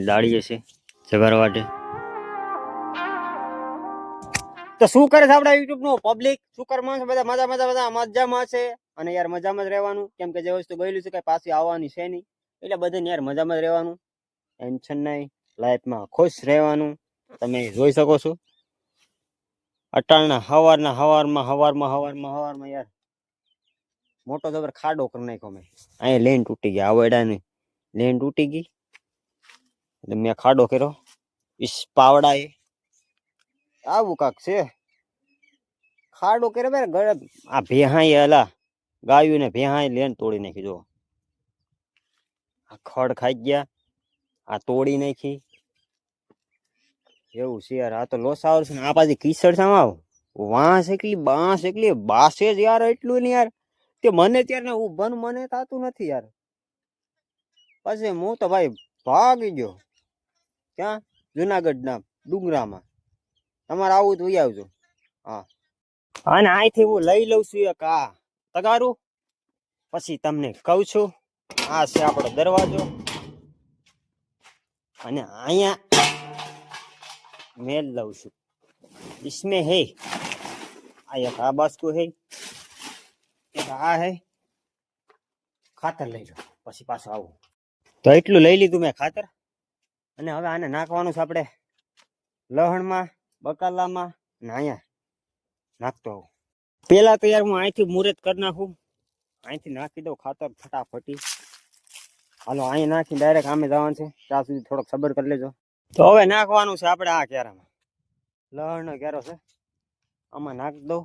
દાડીએ છે જબર વાટે. તો શું કરે છે આપડા યુટ્યુબ નું પબ્લિક? શું કરે માણસો બધા મજામાં છે. અને યાર મજામાં જ રહેવાનું, કેમ કે જે વસ્તુ ગયેલું છે કઈ પાછી આવવાની છે નહીં. એટલે બધાને યાર મજામાં જ રહેવાનું, ટેન્શન નહીં, લાઈફમાં ખુશ રહેવાનું. તમે જોઈ શકો છો અટાણના હવારમાં યાર મોટો જબર ખાડો કરી નાખ્યો મેં. અહીંયા લેન તૂટી ગઈ, આવડાની લેન તૂટી ગઈ એટલે મેં ખાડો કર્યો. ઈસ પાવડા એ આવું કાક છે, ખાડો કર્યો ભાઈ ગળે. આ ભેહાઈ હલા ગાયું ને ભેહાઈ લેન તોડી નાખી. જો આ ખડ ખાઈ ગયા, આ તોડી નાખી. એવું છે યાર. આ તો લોસ આવશે ને આ પાછી કીચડ સામે આવ વાંસ એકલી બાંસ એકલી બાસે જ યાર એટલું ને યાર કે મને ત્યારે ઉભાનું મને થતું નથી યાર. પછી હું તો ભાઈ ભાગી ગયો ક્યાં જુનાગઢ ના ડુંગરામાં. તમારે આવું તો આવજો. હા, અને અહીંથી હું લઈ લઉં છું એક આ તગારું, પછી તમને કહું છું. આ છે આપણો દરવાજો, અને અહીંયા મેલ લઉં છું. इसमें है આ એક આ બાસ્કુ है, એક આ है. ખાતર લઈ લો પછી પાછું આવું. તો એટલું લઈ લીધું મેં ખાતર, અને હવે આને નાખવાનું છે આપણે લહણમાં, બકાલામાં, ને અહીંયા નાખતો આવું. પેલા તો યાર હું અહીંથી મુહૂર્ત કરી નાખું, અહીંથી નાખી દઉં ખાતર ફટાફટી. હાલો અહીંયા નાખી ડાયરેક્ટ આમે જવાનું છે, ત્યાં સુધી થોડોક સબર કરી લેજો. તો હવે નાખવાનું છે આપણે આ કેરામાં લહણનો કેરો છે, આમાં નાખી દઉં.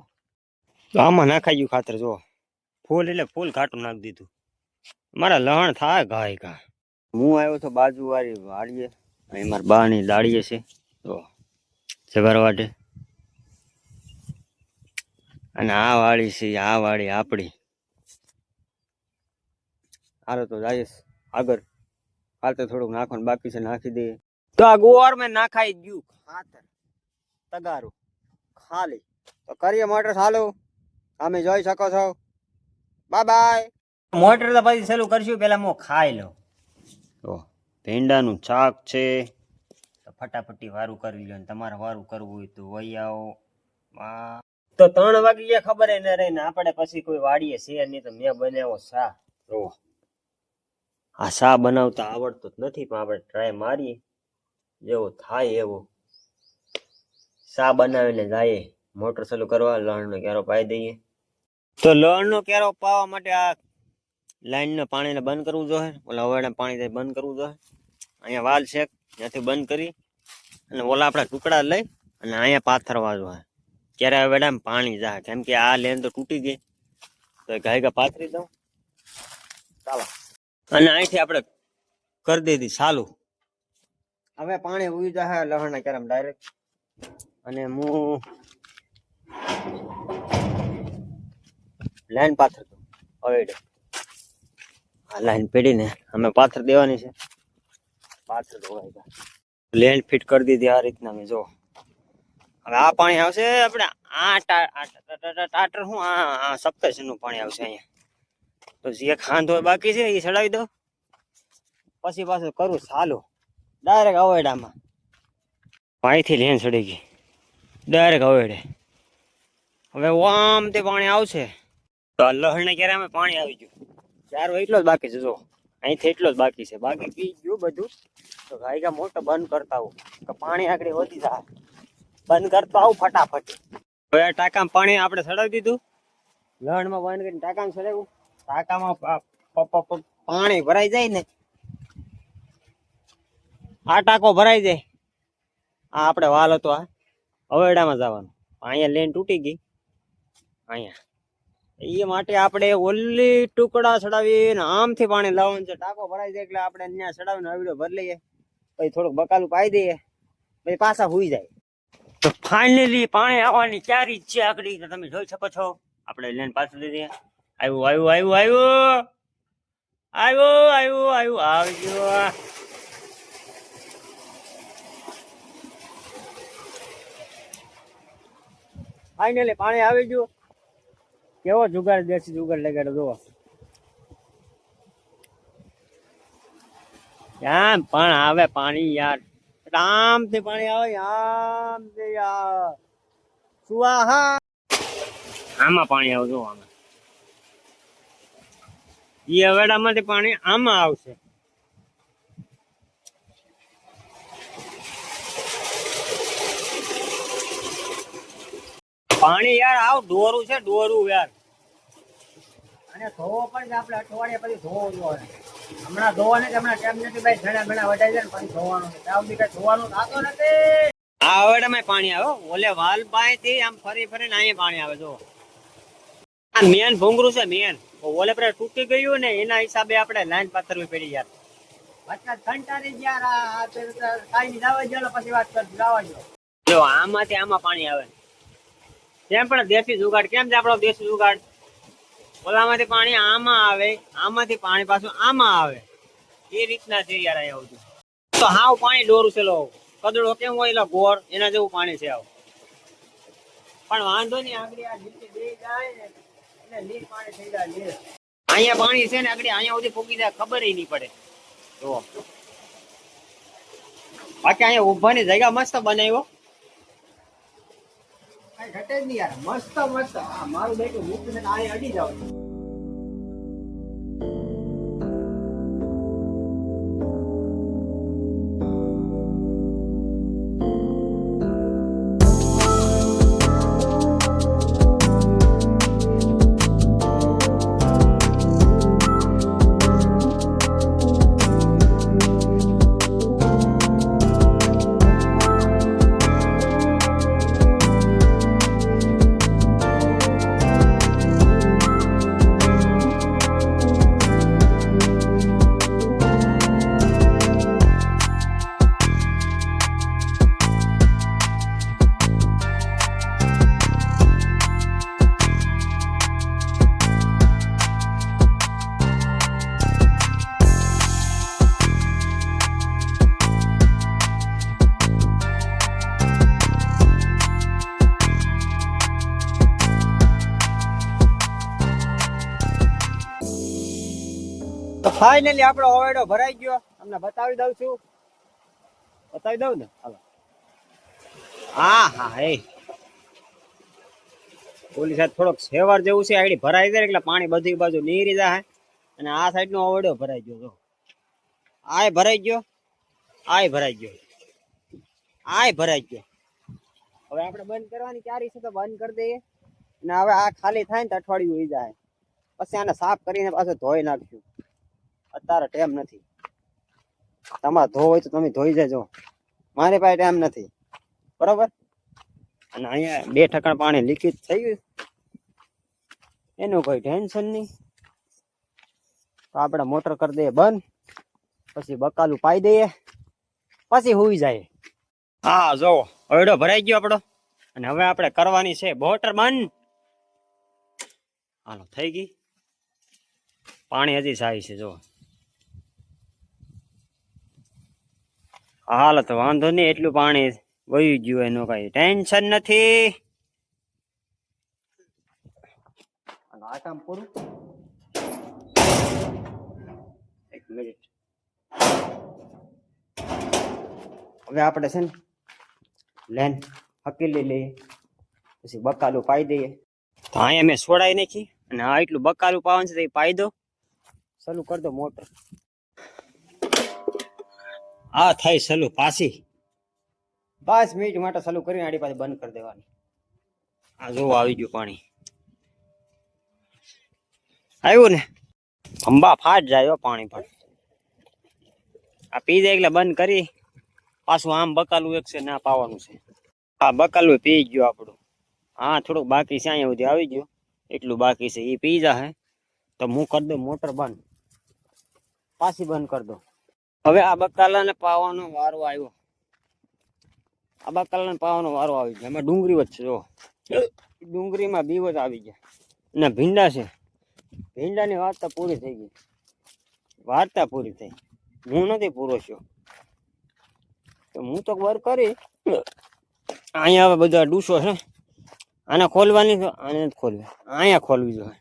તો આમાં નાખાઈ ગયું ખાતર. જો ફૂલ એટલે ફૂલ ઘાટું નાખી દીધું. મારા લહણ થાય ઘાય ઘા. હું આવ્યો તો બાજુ વાળી વાડીએ, અહીં મારા બાની દાડીએ છે. તો જબર વાટે, અને આ વાડી છે, આ વાડી આપણી. હાલો તો જઈશ આગળ. ખાતર થોડુંક નાખવાનું બાકી છે, નાખી દઈએ. તો આ ગોવાર મેં નાખાઈ ગયું ખાતર તગારું ખાલી. તો કરીએ મોટર ચાલુ, તમે જોઈ શકો છો. Bye bye. મોટર તો પછી ચાલુ કરશું, પેલા હું ખાઈ લઉં. તો ભીંડાનું શાક છે, તો ફટાફટી વારું કરી લો. તમારે વારું કરવું હોય તો વહી આવો. તો 3 વાગી ગયા ખબર ન રહી ને આપણે પછી કોઈ વાડીએ છે નહીં. તો મેં બનાવ્યો શા. જો આ શા બનાવતા આવડતો જ નથી, પણ આપણે ટ્રાય મારીએ, જેવો થાય એવો શા બનાવીને જાય. મોટર ચાલુ કરવા, લણનો ક્યારો પાઈ દઈએ. તો લણનો ક્યારો પાવા માટે આ લાઈનના પાણીને બંધ કરવું જોઈએ, ઓલા હવાના પાણી બંધ કરવું જોઈએ. અહીંયા વાલ છે ત્યાંથી બંધ કરી અને ઓલા આપણા ટુકડા લઈ અને અહીંયા પાથરવા જોઈએ. ક્યારે વેડામાં પાણી જાય, કેમ કે આ લેન તો તૂટી ગઈ. તો ગાય પાથરી દઉં. ચાલો, અને અહીંથી આપણે કરી દીધી ચાલુ. હવે પાણી ઉઈ જાય લહણના કેરામ ડાયરેક્ટ. અને હું લાઈન પાથર દઉં. હવે આ લાઈન પેઢીને અમે પાથર દેવાની છે. પાથર દોવાય લેન ફિટ કરી દીધી આ રીતના. મેં જો હવે આ પાણી આવશે આપણે આ ટાટર શું આ સપ્તર્ષી નું પાણી આવશે અહીંયા. તો જે ખાંડ હોય બાકી છે એ ચડાવી દો, પછી પાછું કરું ચાલુ ડાયરેક્ટ અવેડામાં. અહીંથી લેન ચડી ગઈ ડાયરેક્ટ અવેડે. હવે આમ તે પાણી આવશે. તો લહણ ને ક્યારે અમે પાણી આવી ગયું, ચારો એટલો જ બાકી છે. જો અહીંથી એટલો જ બાકી છે, બાકી પી ગયું બધું. તો ગાયકા મોટો બંધ કરતા આવું તો પાણી આગળ વધી જાય. બંધ કરતા આવું ફટાફટ. હવે આ ટાંકામાં પાણી આપણે ચડાવી દીધું, લહણમાં બંધ કરીને ટાંકામાં ચડાવ્યું. ટાંકામાં પાણી ભરાઈ જાય ને, આ ટાંકો ભરાઈ જાય. આ આપણે વાલ હતો આ અવેડામાં જવાનું. અહીંયા લેન તૂટી ગઈ અહીંયા, એ માટે આપણે ઓલી ટુકડા ચડાવીને આમથી પાણી લાવવાનું છે. ટાંકો ભરાઈ જાય એટલે આપણે ત્યાં ચડાવીને અવેડો ભરી લઈએ, પછી થોડુંક બકાલું પાઈ દઈએ, પછી પાછા હુઈ જાય. તો ફાઇનલી પાણી આવવાની તૈયારી છે આગળ. તમે જોઈ શકો છો આપણે લેન પાછું દીધી. આવ્યું આવ્યું આવ્યું આવ્યું આવ્યું આવ્યું આવ્યું. ફાઇનલી પાણી આવી ગયું. કેવો જુગાડ દેશી જુગાડ લગાડો. જુઓ આમ પણ આવે પાણી યાર, આમથી પાણી આવે આમથી યાર. સુઆહા આમાં પાણી આવે જો આમાં. ઈ હવેડામાંથી પાણી આમાં આવશે. પાણી યાર આવ ડોરું છે, ડોરું યાર. અને ધોવો પણ છે આપણે અઠવાડિયે પછી ધોવો જોઈએ. હમણાં ધોવાને હમણાં ટાઈમ નથી ભાઈ, ઘણા ઘણા વટાઈ જાય ને પછી ધોવાનું છે. ત્યાં સુધી કઈ ધોવાનું થતો નથી. આ હવેડામાં પાણી આવે, ઓલે વાલ પાસે થી આમ ફરી ફરીને અહીંયા પાણી આવે જો. આ મેન ભૂંગરું છે મેન. ઓલે પર તૂટી ગયું ને એના હિસાબે આપણે લાઈન પાથરવી પડી યાર. વચમાં કંટાળી યાર આ કાઈ જવા જો પછી વાત કર જવા જો આમાંથી આમાં પાણી આવે. કેમ પણ દેશી જુગાડ કેમ છે આપણો દેશી જુગાડ? ઓલામાંથી પાણી આમાં આવે, આમાંથી પાણી પાછું આમાં આવે. એ રીતના છે યાર અહીંયા બધું. તો હાવ પાણી ડોરું છે લો. કદડો કેમ હોય એટલે ગોળ એના જેવું પાણી છે આવું. પણ વાંધો નહીં, આગળ આ નીચે બે જાય ને એટલે લીર પાણી થઈ જાય લીર. અહીંયા પાણી છે ને આગળ અહીંયા સુધી ફૂકી જાય ખબર નહીં પડે. જો બાકી અહીંયા ઉભાની જગ્યા મસ્ત બનાવ્યો. ઘટે જ નહીં યાર, મસ્ત મસ્ત. મારું બેટું મૂકીને અહીંયા અડી જાવ. તો ફાઇનલી આપણો ઓવેડો ભરાઈ ગયો. તમને બતાવી દઉં છું, બતાવી દઉં ને. હાલો. હા હા હે ઓલી સાઈડ થોડોક સેવાર જેવું છે, આઈડી ભરાઈ જાય એટલે પાણી બધી બાજુ નીરી જાય. અને આ સાઈડ નો ઓવેડો ભરાઈ ગયો જો. આય ભરાઈ ગયો, આય ભરાઈ ગયો, આય ભરાઈ ગયો. હવે આપણે બંધ કરવાની ક્યારે છે તો બંધ કરી દઈએ. અને હવે આ ખાલી થાય ને તો અઠવાડિયું હોઈ જાય. પછી આને સાફ કરીને પાછું ધોઈ નાખશું. અત્યારે ટાઈમ નથી. તમારે ધોવો હોય તો તમે ધોઈ જજો, મારી પાસે ટાઈમ નથી. બરોબર. અને અહીંયા 2 ઠેકાણ પાણી લીકેજ થઈ ગયું, એનું કોઈ ટેન્શન નહીં. તો આપણે મોટર કરી દઈએ બંધ, પછી બકાલું પાઈ દઈએ, પછી હુઈ જાય. હા જો હવેડો ભરાઈ ગયો આપણો. અને હવે આપણે કરવાની છે મોટર બંધ. હાલો થઈ ગઈ. પાણી હજી સાય છે જો. હાલ તો વાંધો નહીં, એટલું પાણી વહી ગયું, એનું કઈ ટેન્શન નથી. આ કામ પૂરું. 1 મિનિટ. હવે આપણે છે ને લેન હકેલી લઈએ, પછી બકાલું પાઈ દઈએ. તો અહીંયા મેં છોડાઈ નાખી અને આ એટલું બકાલું પાવાનું છે તો એ પાઈ દો. ચાલુ કરી દો મોટર. આ થાય ચાલુ પાછી 5 મિનિટ માટે ચાલુ કરીને આડી પાસે બંધ કરી દેવાની. આ જો આવી ગયું પાણી, આવ્યું ને. અંબા ફાટ જાય પાણી પણ. આ પી જાય એટલે બંધ કરી પાછું આમ બકાલું એક છે ના પાવાનું છે. આ બકાલું પી ગયું આપણું. હા થોડુંક બાકી છે, અહીંયા સુધી આવી ગયું, એટલું બાકી છે. એ પી જાય તો હું કરી દઉં મોટર બંધ, પાછી બંધ કરી દો. હવે આ બકાલાને પાવાનો વારો આવ્યો. આ બકાલાને પાવાનો વારો આવી ગયો. એમાં ડુંગળી વચ્ચે જો, ડુંગળીમાં બીવ જ આવી ગયા. અને ભીંડા છે, ભીંડાની વાર્તા પૂરી થઈ ગઈ. વાર્તા પૂરી થઈ, હું નથી પૂરો થયો. તો હું તો બર કરી. અહીંયા હવે બધા ડૂસો છે, આને ખોલવાની છે, આને ખોલવી, અહીંયા ખોલવી જોઈએ.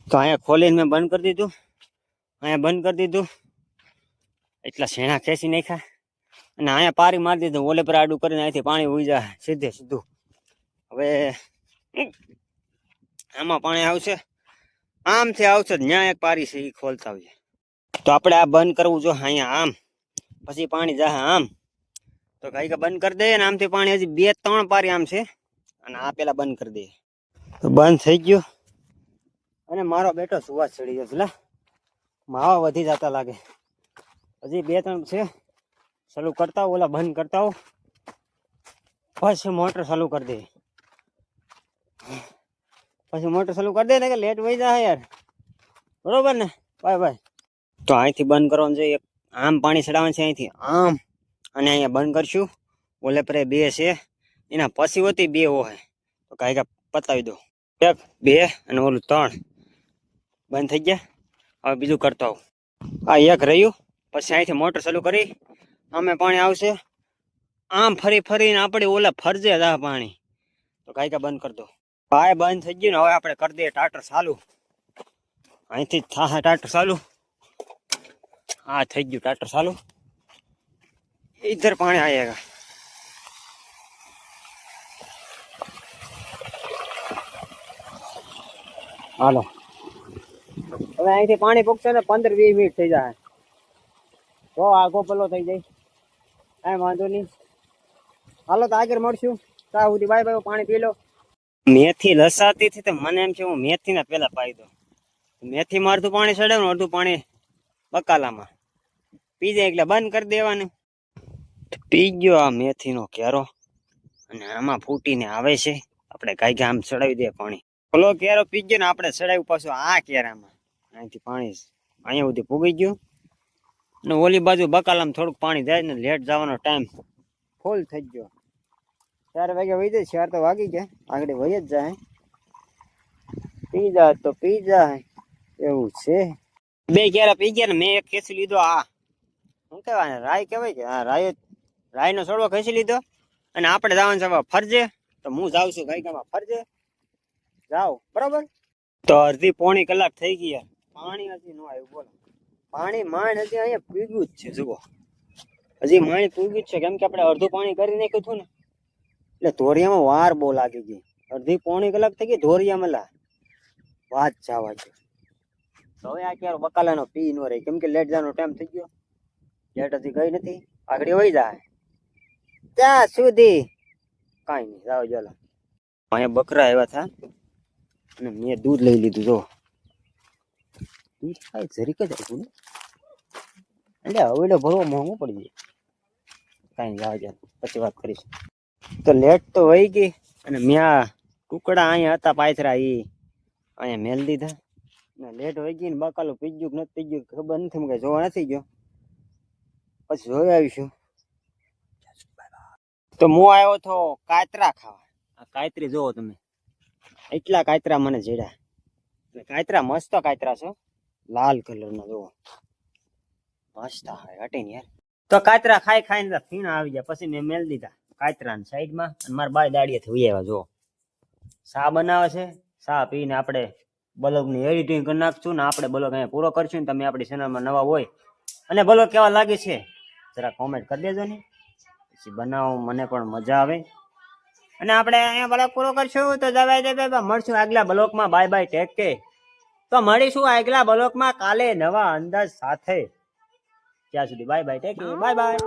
તો અહીંયા ખોલીને મેં બંધ કરી દીધું. અહીંયા બંધ કરી દીધું, એટલા શેણા ખેંચી નાખ્યા અને અહીંયા પારી મારી દીધું. ઓલે પર આડું કરીને અહીંથી પાણી ઉઈ જાય સીધે સીધું. હવે આમાં પાણી આવશે, આમથી આવશે, ત્યાં એક પારી છે એ ખોલતા આવીએ. તો આપણે આ બંધ કરવું જો અહીંયા આમ, પછી પાણી જાય આમ. તો કઈ બંધ કરી દઈએ ને આમથી પાણી હજી 2-3 પારી આમ છે અને આ પેલા બંધ કરી દઈએ. તો બંધ થઈ ગયું અને મારો બેટો સુવાસ ચડી ગયો છે. માવા વધી જતા લાગે. હજી 2-3 છે, ચાલુ કરતા હોઉં, ઓલા બંધ કરતા હોઉં, પછી મોટર ચાલુ કરી દે. પછી મોટર ચાલુ કરી દે ને કે લેટ વહી જાય યાર, બરોબર ને? Bye bye. તો અહીંથી બંધ કરવાનું જોઈએ. આમ પાણી ચડાવવાનું છે અહીંથી આમ, અને અહીંયા બંધ કરશું. ઓલે પર 2 છે, એના પછી હોતી 2 હોય તો કાંઈ પતાવી દો. 1, 2 અને ઓલું 3 બંધ થઈ ગયા. હવે બીજું કરતા હોઉં. આ એક રહ્યું, પછી અહીંથી મોટર ચાલુ કરી, અમે પાણી આવશે. આમ ફરી ફરીને આપણે ઓલા ફરજે જા પાણી. તો કાંઈ બંધ કરી દો. ભાઈ બંધ થઈ ગયું ને હવે આપણે કરી દઈએ ટાટર ચાલુ. અહીંથી થાય ટાટર ચાલુ. હા થઈ ગયું ટાટર ચાલુ. इधर पानी आएगा. હાલો હવે અહીંથી પાણી પૂગશે ને 15-20 મિનિટ થઈ જાય તો આગો પેલો થઈ જાય. કાંઈ વાંધો નહીં, હાલો તો આગળ મળશું. ત્યાં સુધી બાય બાય. પાણી પી લો. મેથી લસાતી હતી તો મને એમ છે હું મેથી ને પેલા પાઈ દો. મેથી માં અડધું પાણી ચડે ને અડધું પાણી બકાલામાં પી જાય એટલે બંધ કરી દેવાનું. પી ગયો આ મેથી નો કેરો અને આમાં ફૂટીને આવે છે. આપણે ગાય આમ ચડાવી દે પાણી. ઓલો કેરો પી ગયો ને આપણે ચડાવ્યું પાછું આ કેરામાં. અહીંથી પાણી અહીંયા સુધી પૂગી ગયું ને ઓલી બાજુ બકાલામાં થોડુંક પાણી જાય ને લેટ જવાનો ટાઈમ ફૂલ થઈ ગયો. 4 વાગે વહી જાય, 4 તો વાગી ગયા, આગળ વહી જ જાય. પી જાય તો પી જાય એવું છે. 2 કેરા પી ગયા ને મેં એક ખેંચી લીધો. આ શું કહેવાય, રાય કહેવાય કે? હા રાય નો છોડવો ખેંચી લીધો અને આપણે જવાનું છે ફરજે. તો હું જાઉં છું ગાયકામાં ફરજે. જાઓ બરાબર. તો અડધી પોણી કલાક થઈ ગઈ યાર, પાણી હજી ન આવ્યું. બોલો, પાણી માંડ હજી અહીંયા પીગ્યું જ છે. જુઓ હજી માંડ પીગ્યું જ છે, કેમ કે આપણે અડધું પાણી કરી નાખ્યું હતું ને એટલે ધોરિયામાં વાર બહુ લાગી ગઈ. અડધી પોણી કલાક થઈ ગઈ ધોરિયામાં. લા વાત જવા દે. હવે આ ક્યારે બકાલાનો પી ન રહી, કેમ કે લેટ જવાનો ટાઈમ થઈ ગયો. લેટ હજી ગઈ નથી, આગળ વહી જાય ત્યાં સુધી કાંઈ નહીં. જાઓ ચાલો. અહીંયા બકરા આવ્યા હતા અને મેં દૂધ લઈ લીધું. જો દૂધ ખાય જરીક જ આપ્યું ને, એટલે હવેડો ભરવો મોંઘું પડી જાય. કાંઈ જાવ ચાલ, પછી વાત કરીશું. તો લેટ તો વહી ગઈ અને મેં આ ટુકડા અહીંયા હતા પાથરા એ અહીંયા મેલ દીધા ને લેટ વહી ગઈ ને બકાલું પીજ્યું કે નથી પીજ્યું ખબર નથી, કઈ જોવા નથી ગયો. પછી જોઈ આવીશું. તો હું આવ્યો તો કાતરા ખાવા. આ કાતરી જોવો તમે, એટલા કાતરા મને જેડ્યા. કાતરા મસ્ત કાતરા છે, લાલ કલર ના. જોવો મસ્ત હટીને યાર. તો કાતરા ખાઈ ખાઈને ફીણા આવી ગયા. પછી મેં મેલ દીધા કાતરા સાઈડમાં અને મારા બાય દાડીએથી વહી આવ્યા. જો શા બનાવે છે, શા પીને આપણે બ્લોગની એડિટિંગ કરી નાખશું ને આપણે બ્લોગ અહીંયા પૂરો કરશું ને તમે આપણી ચેનલમાં નવા હોય અને બ્લોગ કેવા લાગે છે જરા કોમેન્ટ કરી દેજો ને, પછી બનાવો મને પણ મજા આવે. અને આપણે અહીંયા બ્લોગ પૂરો કરશું. તો જવાય મળશું આગલા બ્લોગમાં. Bye bye, take care. તો મળીશું આગલા બ્લોગમાં કાલે નવા અંદાજ સાથે. ત્યાં સુધી bye bye, take care, bye bye.